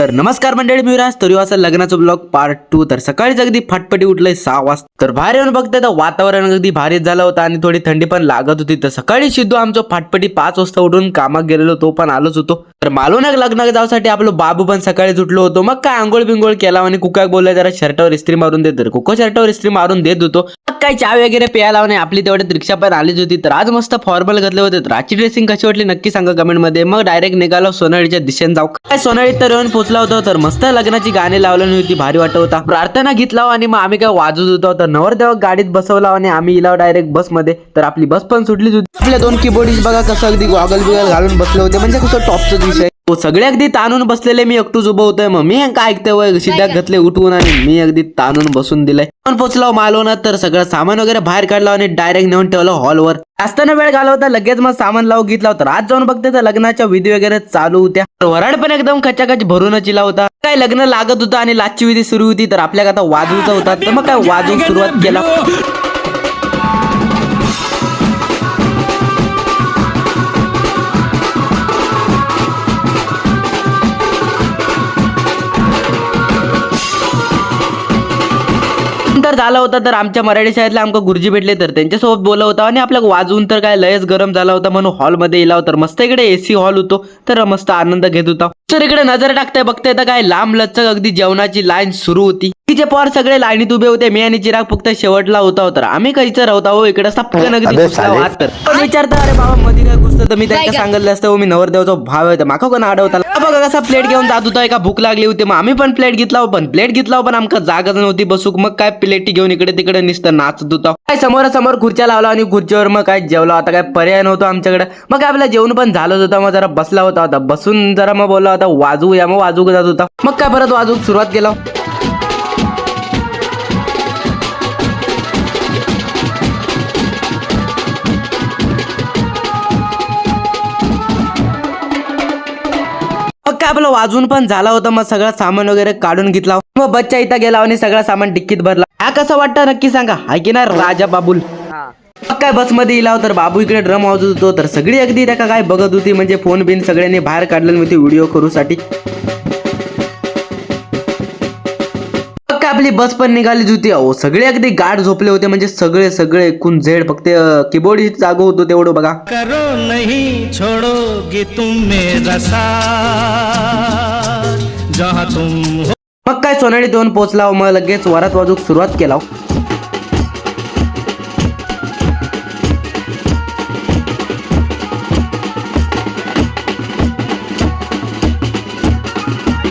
तर नमस्कार मंडळी, मी राज तरी वाजता लग्नाचं ब्लॉग पार्ट 2। तर सकाळीच अगदी फटफटी उठलंय 6 वाजता। तर बाहेर येऊन बघते तर वातावरण अगदी भारीच झालं होतं आणि थोडी थंडी पण लागत होती। तर सकाळी सिद्धू आमचं फटफटी 5 वाजता उठून कामात गेलेलो, तो पण आलोच होतो। तर मालवण लग्नाला जाऊसाठी आपलं बाबू पण सकाळीच उठलो होतो। मग काय आंघोळ बिंगोळ केला आणि कुका बोलला जरा शर्टावर इस्त्री मारून दे। तर कुको शर्टावर इस्त्री मारून देत होतो। मग काय चहा वगैरे प्यायला आणि आपली तेवढ्यात रिक्षा पण आलीच होती। तर आज मस्त फॉर्मल घातले होते। तर आजची ड्रेसिंग कशी वाटली नक्की सांगा कमेंट मध्ये। मग डायरेक्ट निघालो सोनाळीच्या दिशेने जाऊ। काय सोनाळीत तर येऊन पोहोचला होता। तर मस्त लग्नाची गाणी लावली होती, भारी वाटत होता। प्रार्थना घेतला आणि मग आम्ही काय वाजवत होतो। तर नवरदेव गाडीत बसवला आणि आम्ही इलाव डायरेक्ट बस मध्ये। तर आपली बस पण सुटलीच होती। आपल्या 2 कीबोर्डीज बघा कसं अगदी गॉगल बिगल घालून बसले होते, म्हणजे कसं टॉपचा विषय। सगळे अगदी ताणून बसलेले, मी एकटूच उभं होतोय। मग मी काय ऐकतोय शिद्यात घातले उठवून आणि मी अगदी ताणून बसून दिलाय। पण पोहोचलो मालवणात। तर सगळं सामान वगैरे बाहेर काढलं आणि डायरेक्ट नेऊन ठेवलं हॉलवर। असताना वेळ घालवता लगेच मग सामान लावून घेतला। तर आज जाऊन बघते तर लग्नाच्या विधी वगैरे चालू होत्या। वराड पण एकदम खचाखच भरूनच इला होता। काय लग्न लागत होतं आणि लाचची विधी सुरू होती। तर आपल्या आता वाजूचा होता, तर मग काय वाजू सुरुवात केला। तर झाला होता। तर आमच्या मराठी शाळेतले आमका गुरुजी भेटले, तर त्यांच्यासोबत बोला होता आणि आपल्या वाजवून तर काय लयच गरम झाला होता म्हणून हॉलमध्ये इला. तर मस्त इकडे एसी हॉल होतो, तर मस्त आनंद घेत होता। तर इकडे नजर टाकताय बघताय तर काय लांब लचक अगदी जेवणाची लाईन सुरू होती। तिचे पोर सगळे लाईनीत उभे होते, मी आणि चिराग फक्त शेवटला होता। तर आम्ही काहीचं राहता हो इकडे सपकन अगदी घुसला वाट। तर पण विचारता अरे बाबा मध्ये काय घुसतं, तर मी त्यांना सांगितलं असतं मी नवरदेवाचा भाव आहे, तर माका कोण अडवता। बघा कसा प्लेट घेऊन जात होता, एका भूक लागली होती। मग आम्ही पण प्लेट घेतला पण आमका जागा नव्हती बसूक। मग काय प्लेटी घेऊन इकडे तिकडे नुसतं नाचत होता। काय समोर खुर्च्या लावला आणि खुर्चीवर मग काय जेवला होता। काय पर्याय नव्हता आमच्याकडे। मग काय आपला जेवण पण झालंच होता। मग जरा बसला होता, बसून जरा मग बोलला होता वाजवूया, मग वाजवू जात होता। मग काय परत वाजवूक सुरुवात केला। मग काय आपलं वाजून पण झाला होता। मग सगळं सामान वगैरे काढून घेतला। मग बच्चा इथं गेला आणि सगळं सामान डिक्कीत भरला। हा कसं वाटतं नक्की सांगा, हाय की ना राजा बाबूल। मग काय बस मध्ये इलाव, तर बाबू इकडे ड्रम वाजवत होतो। तर सगळी अगदी त्या काय बघत होती, म्हणजे फोन बिन सगळ्यांनी बाहेर काढलेली होती व्हिडिओ करूसाठी। मग काय आपली बस पण निघालीच होती। अहो सगळे अगदी गाढ झोपले होते, म्हणजे सगळे एकूण झेड फक्त कीबोर्ड जागो होतो तेवढं बघा। करो नहीं छोड़ोगे तुम मेरा साथ जहां तुम हो। मग काय सोनाळीत येऊन पोहोचला। मग लगेच वरात वाजूक सुरुवात केला।